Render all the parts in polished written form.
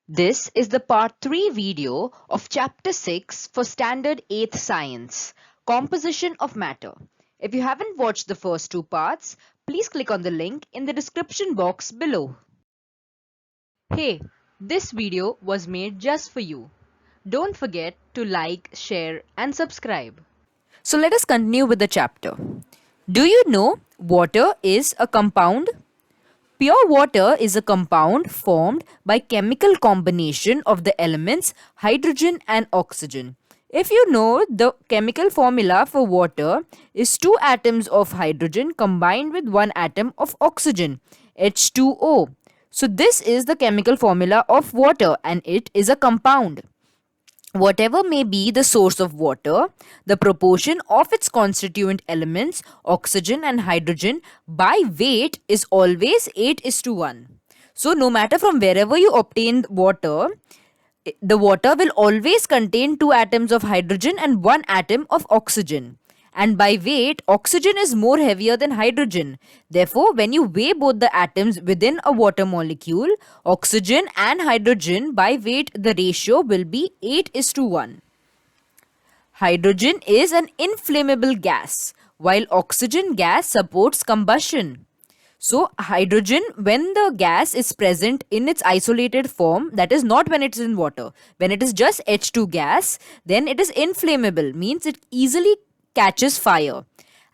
This is the part 3 video of chapter 6 for standard 8th science, composition of matter. If you haven't watched the first two parts, please click on the link in the description box below. Hey, this video was made just for you. Don't forget to like, share and subscribe. So let us continue with the chapter. Do you know water is a compound? Pure water is a compound formed by chemical combination of the elements hydrogen and oxygen. If you know, the chemical formula for water is two atoms of hydrogen combined with one atom of oxygen, H2O. So this is the chemical formula of water and it is a compound. Whatever may be the source of water, the proportion of its constituent elements, oxygen and hydrogen, by weight is always 8:1. So, no matter from wherever you obtain water, the water will always contain two atoms of hydrogen and one atom of oxygen. And by weight, oxygen is more heavier than hydrogen. Therefore, when you weigh both the atoms within a water molecule, oxygen and hydrogen, by weight, the ratio will be 8:1. Hydrogen is an inflammable gas, while oxygen gas supports combustion. So, hydrogen, when the gas is present in its isolated form, that is not when it is in water, when it is just H2 gas, then it is inflammable, means it easily catches fire.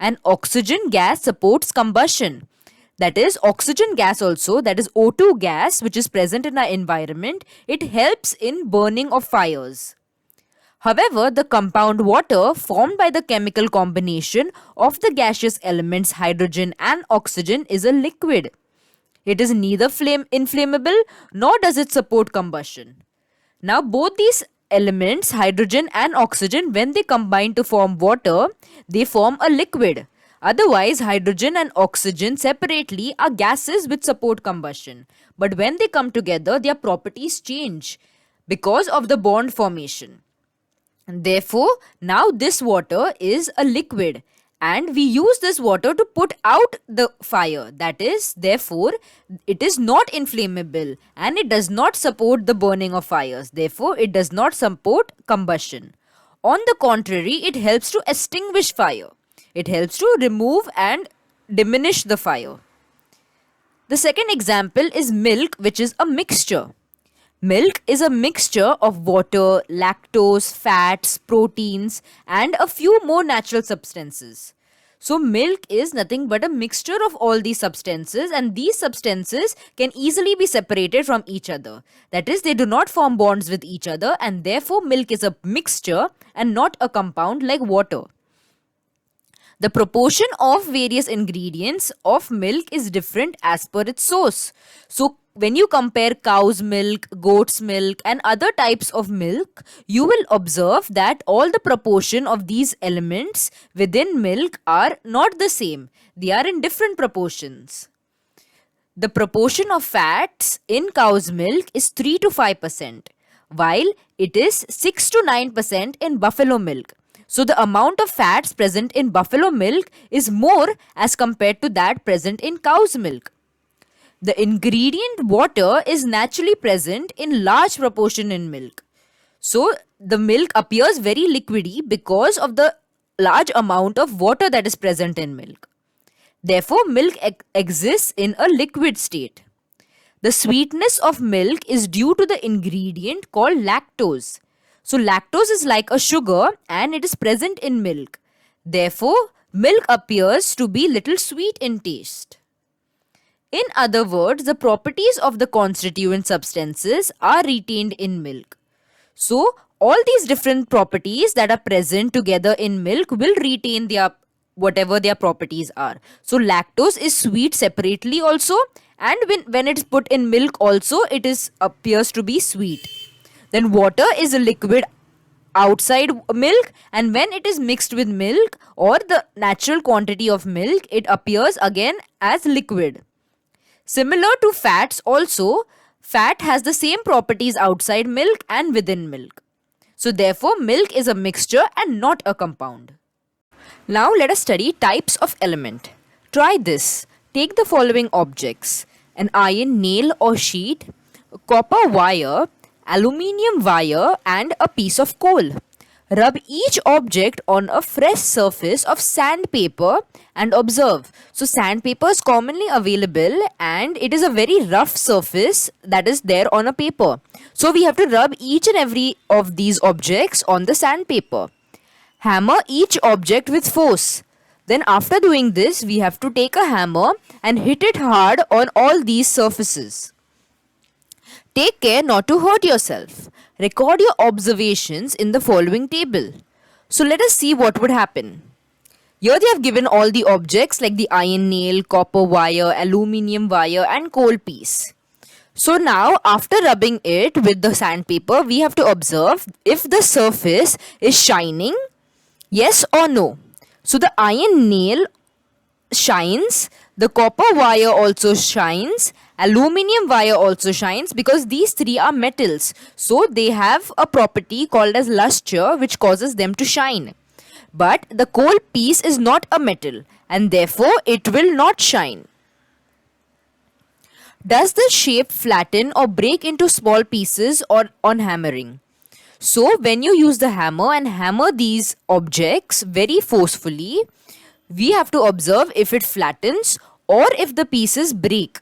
And oxygen gas supports combustion. That is, oxygen gas also, that is O2 gas, which is present in our environment, it helps in burning of fires. However, the compound water formed by the chemical combination of the gaseous elements hydrogen and oxygen is a liquid. It is neither inflammable nor does it support combustion. Now, both these elements, hydrogen and oxygen, when they combine to form water, they form a liquid. Otherwise, hydrogen and oxygen separately are gases which support combustion. But when they come together, their properties change because of the bond formation. Therefore, now this water is a liquid and we use this water to put out the fire. That is, therefore, it is not inflammable and it does not support the burning of fires. Therefore, it does not support combustion. On the contrary, it helps to extinguish fire. It helps to remove and diminish the fire. The second example is milk, which is a mixture. Milk is a mixture of water, lactose, fats, proteins, and a few more natural substances. So, milk is nothing but a mixture of all these substances, and these substances can easily be separated from each other. That is, they do not form bonds with each other, and therefore, milk is a mixture and not a compound like water. The proportion of various ingredients of milk is different as per its source. So, when you compare cow's milk, goat's milk, and other types of milk, you will observe that all the proportion of these elements within milk are not the same. They are in different proportions. The proportion of fats in cow's milk is 3 to 5%, while it is 6 to 9% in buffalo milk. So the amount of fats present in buffalo milk is more as compared to that present in cow's milk. The ingredient water is naturally present in large proportion in milk. So the milk appears very liquidy because of the large amount of water that is present in milk. Therefore, milk exists in a liquid state. The sweetness of milk is due to the ingredient called lactose. So, lactose is like a sugar and it is present in milk. Therefore, milk appears to be little sweet in taste. In other words, the properties of the constituent substances are retained in milk. So, all these different properties that are present together in milk will retain their whatever their properties are. So, lactose is sweet separately also, and when it's put in milk also, it appears to be sweet. Then water is a liquid outside milk, and when it is mixed with milk or the natural quantity of milk, it appears again as liquid. Similar to fats also, fat has the same properties outside milk and within milk. So therefore, milk is a mixture and not a compound. Now let us study types of element. Try this. Take the following objects: an iron nail or sheet, a copper wire, aluminium wire and a piece of coal. Rub each object on a fresh surface of sandpaper and observe. So sandpaper is commonly available and it is a very rough surface that is there on a paper. So we have to rub each and every of these objects on the sandpaper. Hammer each object with force. Then after doing this, we have to take a hammer and hit it hard on all these surfaces. Take care not to hurt yourself. Record your observations in the following table. So let us see what would happen. Here they have given all the objects like the iron nail, copper wire, aluminium wire and coal piece. So now after rubbing it with the sandpaper, we have to observe if the surface is shining, yes or no. So the iron nail shines, the copper wire also shines, aluminium wire also shines because these three are metals. So they have a property called as luster which causes them to shine. But the coal piece is not a metal and therefore it will not shine. Does the shape flatten or break into small pieces or on hammering? So when you use the hammer and hammer these objects very forcefully, we have to observe if it flattens or if the pieces break.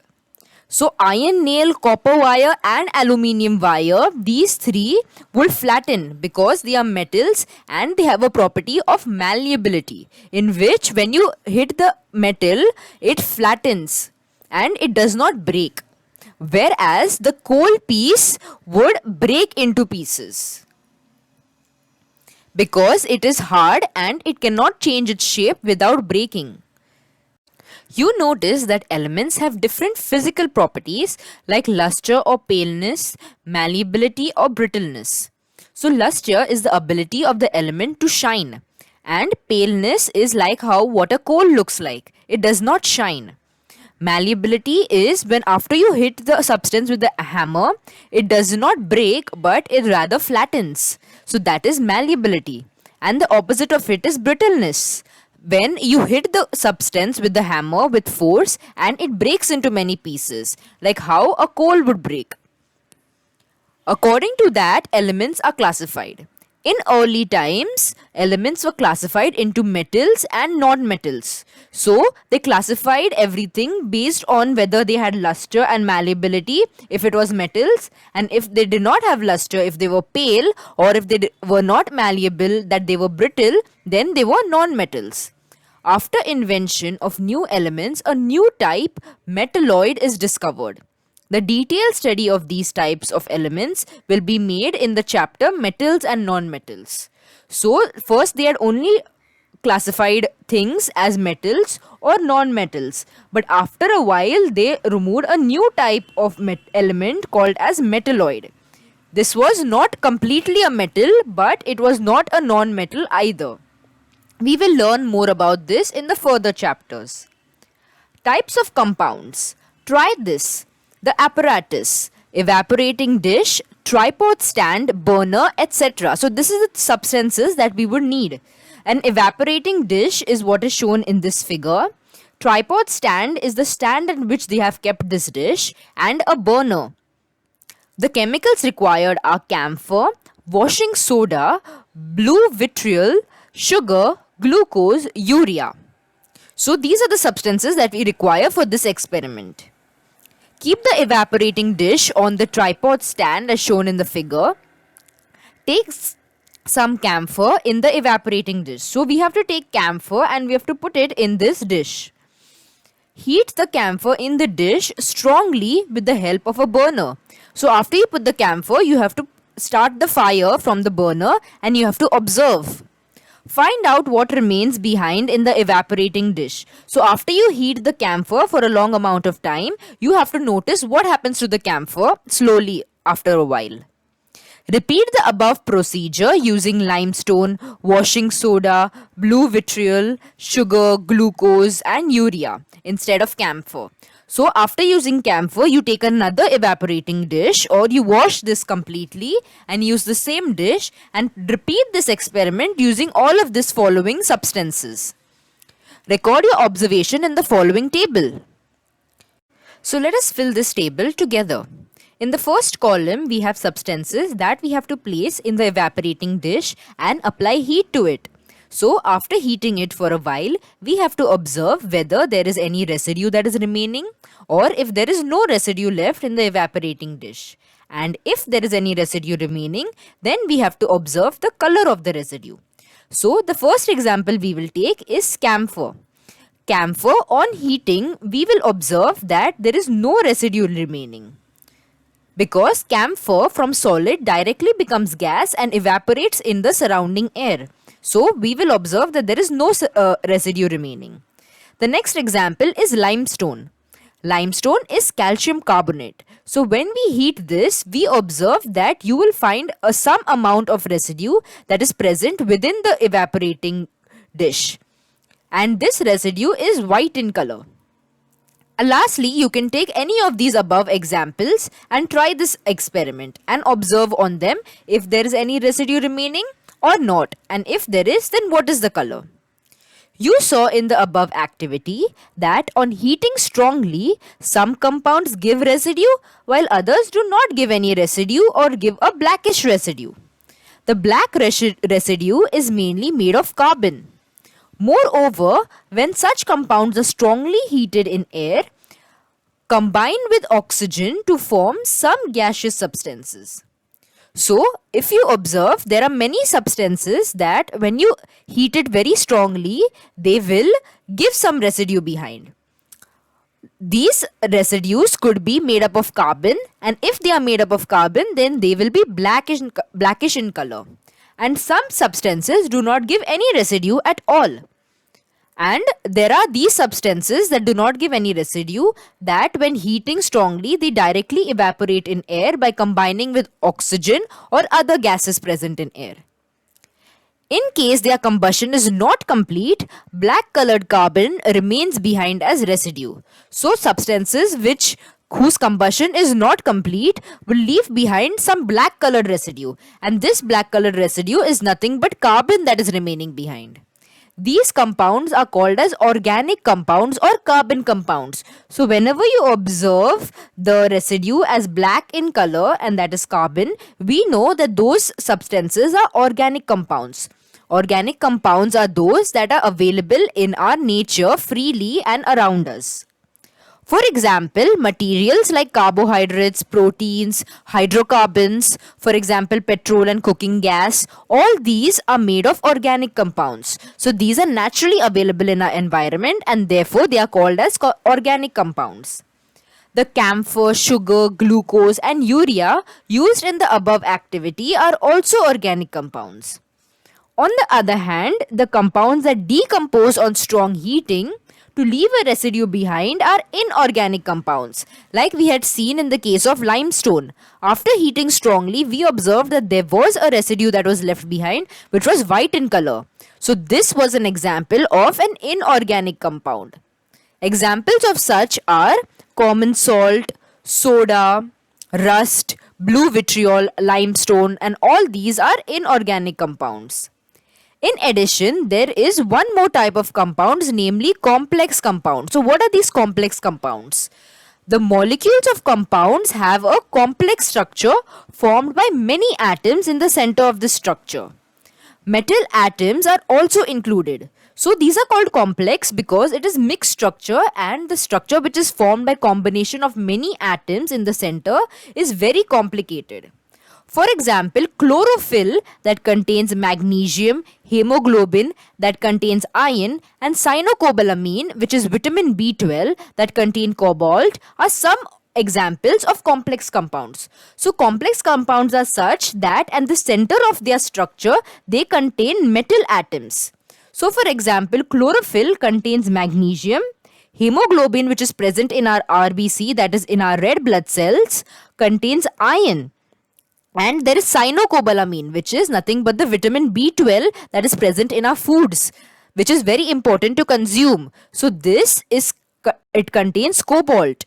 So iron nail, copper wire and aluminium wire, these three will flatten because they are metals and they have a property of malleability, in which when you hit the metal, it flattens and it does not break. Whereas the coal piece would break into pieces because it is hard and it cannot change its shape without breaking. You notice that elements have different physical properties like luster or paleness, malleability or brittleness. So luster is the ability of the element to shine and paleness is like how what a coal looks like. It does not shine. Malleability is when after you hit the substance with the hammer, it does not break but it rather flattens. So that is malleability. And the opposite of it is brittleness. When you hit the substance with the hammer with force and it breaks into many pieces, like how a coal would break. According to that, elements are classified. In early times, elements were classified into metals and non-metals. So, they classified everything based on whether they had luster and malleability, if it was metals, and if they did not have luster, if they were pale, or if they were not malleable, that they were brittle, then they were non-metals. After invention of new elements, a new type, metalloid, is discovered. The detailed study of these types of elements will be made in the chapter Metals and Non-Metals. So, first they had only classified things as metals or non-metals. But after a while, they removed a new type of element called as metalloid. This was not completely a metal, but it was not a non-metal either. We will learn more about this in the further chapters. Types of compounds. Try this. The apparatus, evaporating dish, tripod stand, burner, etc. So this is the substances that we would need. An evaporating dish is what is shown in this figure. Tripod stand is the stand at which they have kept this dish, and a burner. The chemicals required are camphor, washing soda, blue vitriol, sugar, glucose, urea. So these are the substances that we require for this experiment. Keep the evaporating dish on the tripod stand as shown in the figure. Take some camphor in the evaporating dish. So we have to take camphor and we have to put it in this dish. Heat the camphor in the dish strongly with the help of a burner. So after you put the camphor, you have to start the fire from the burner and you have to observe. Find out what remains behind in the evaporating dish. So after you heat the camphor for a long amount of time, you have to notice what happens to the camphor slowly after a while. Repeat the above procedure using limestone, washing soda, blue vitriol, sugar, glucose and urea instead of camphor. So after using camphor, you take another evaporating dish or you wash this completely and use the same dish and repeat this experiment using all of these following substances. Record your observation in the following table. So let us fill this table together. In the first column, we have substances that we have to place in the evaporating dish and apply heat to it. So after heating it for a while, we have to observe whether there is any residue that is remaining or if there is no residue left in the evaporating dish. And if there is any residue remaining, then we have to observe the color of the residue. So the first example we will take is camphor. Camphor, on heating, we will observe that there is no residue remaining, because camphor from solid directly becomes gas and evaporates in the surrounding air. So we will observe that there is no residue remaining. The next example is limestone. Limestone is calcium carbonate. So when we heat this, we observe that you will find some amount of residue that is present within the evaporating dish. And this residue is white in color. Lastly, you can take any of these above examples and try this experiment and observe on them if there is any residue remaining or not, and if there is, then what is the color. You saw in the above activity that on heating strongly, some compounds give residue while others do not give any residue or give a blackish residue. The black residue is mainly made of carbon. Moreover, when such compounds are strongly heated in air, combine with oxygen to form some gaseous substances. So, if you observe, there are many substances that when you heat it very strongly, they will give some residue behind. These residues could be made up of carbon, and if they are made up of carbon, then they will be blackish in color. And some substances do not give any residue at all. And there are these substances that do not give any residue that when heating strongly, they directly evaporate in air by combining with oxygen or other gases present in air. In case their combustion is not complete, black colored carbon remains behind as residue. So substances whose combustion is not complete will leave behind some black colored residue, and this black colored residue is nothing but carbon that is remaining behind. These compounds are called as organic compounds or carbon compounds. So whenever you observe the residue as black in color, and that is carbon, we know that those substances are organic compounds. Organic compounds are those that are available in our nature freely and around us. For example, materials like carbohydrates, proteins, hydrocarbons, for example, petrol and cooking gas, all these are made of organic compounds. So these are naturally available in our environment, and therefore they are called as organic compounds. The camphor, sugar, glucose and urea used in the above activity are also organic compounds. On the other hand, the compounds that decompose on strong heating to leave a residue behind are inorganic compounds, like we had seen in the case of limestone. After heating strongly, we observed that there was a residue that was left behind, which was white in color. So this was an example of an inorganic compound. Examples of such are common salt, soda, rust, blue vitriol, limestone, and all these are inorganic compounds. In addition, there is one more type of compounds, namely complex compounds. So what are these complex compounds? The molecules of compounds have a complex structure formed by many atoms in the center of the structure. Metal atoms are also included. So these are called complex because it is mixed structure, and the structure which is formed by combination of many atoms in the center is very complicated. For example, chlorophyll that contains magnesium, hemoglobin that contains iron, and cyanocobalamin, which is vitamin B12 that contain cobalt, are some examples of complex compounds. So complex compounds are such that at the center of their structure, they contain metal atoms. So for example, chlorophyll contains magnesium, hemoglobin, which is present in our RBC, that is in our red blood cells, contains iron. And there is cyanocobalamin, which is nothing but the vitamin B12 that is present in our foods, which is very important to consume. So it contains cobalt.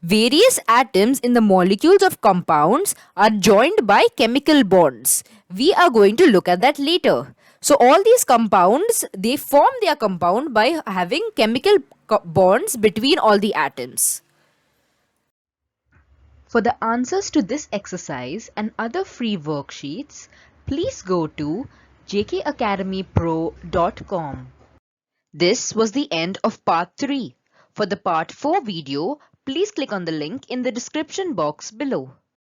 Various atoms in the molecules of compounds are joined by chemical bonds. We are going to look at that later. So all these compounds, they form their compound by having chemical bonds between all the atoms. For the answers to this exercise and other free worksheets, please go to jkacademypro.com. This was the end of part 3. For the part 4 video, please click on the link in the description box below.